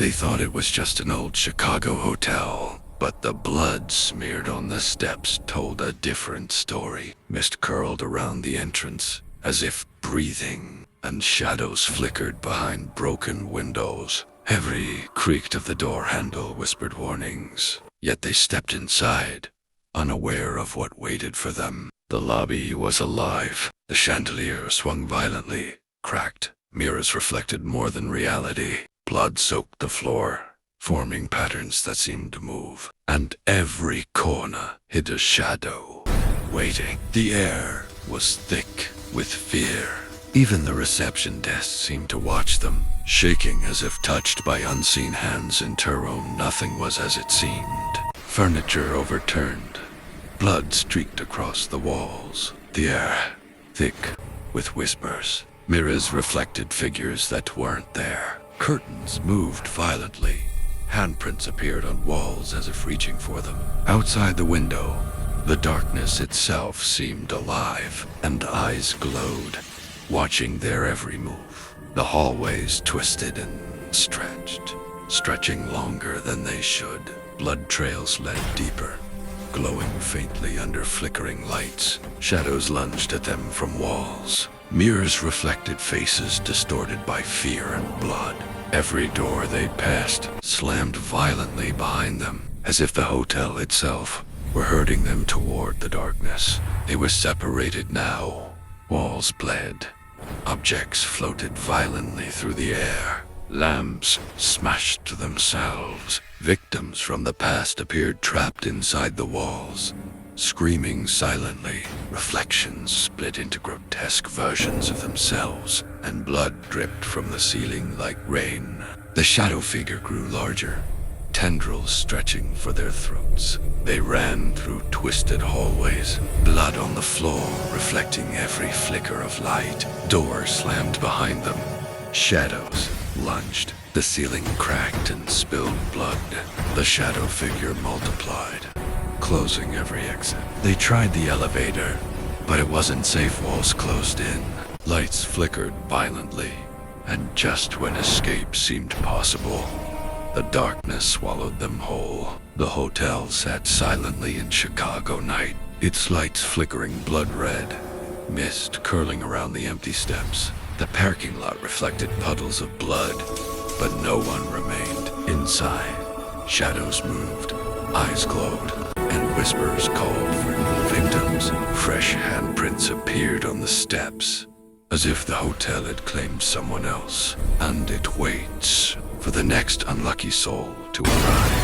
They thought it was just an old Chicago hotel, but the blood smeared on the steps told a different story. Mist curled around the entrance, as if breathing, and shadows flickered behind broken windows. Every creak of the door handle whispered warnings, yet they stepped inside, unaware of what waited for them. The lobby was alive. The chandelier swung violently, cracked. Mirrors reflected more than reality. Blood soaked the floor, forming patterns that seemed to move. And every corner hid a shadow, waiting. The air was thick with fear. Even the reception desk seemed to watch them, shaking as if touched by unseen hands. In Tyrone, nothing was as it seemed. Furniture overturned. Blood streaked across the walls. The air thick with whispers. Mirrors reflected figures that weren't there. Curtains moved violently. Handprints appeared on walls as if reaching for them. Outside the window, the darkness itself seemed alive, and eyes glowed, watching their every move. The hallways twisted and stretched, stretching longer than they should. Blood trails led deeper, glowing faintly under flickering lights. Shadows lunged at them from walls. Mirrors reflected faces distorted by fear and blood. Every door they passed slammed violently behind them, as if the hotel itself were herding them toward the darkness. They were separated now. Walls bled. Objects floated violently through the air. Lamps smashed themselves. Victims from the past appeared trapped inside the walls, screaming silently. Reflections split into grotesque versions of themselves, and blood dripped from the ceiling like rain. The shadow figure grew larger, tendrils stretching for their throats. They ran through twisted hallways, blood on the floor reflecting every flicker of light. Doors slammed behind them. Shadows lunged. The ceiling cracked and spilled blood. The shadow figure multiplied, closing every exit. They tried the elevator, but it wasn't safe. Walls closed in. Lights flickered violently, and just when escape seemed possible, the darkness swallowed them whole. The hotel sat silently in Chicago night, its lights flickering blood red, mist curling around the empty steps. The parking lot reflected puddles of blood, but no one remained. Inside, shadows moved, eyes glowed, and whispers called for new victims. Fresh handprints appeared on the steps, as if the hotel had claimed someone else, and it waits for the next unlucky soul to arrive.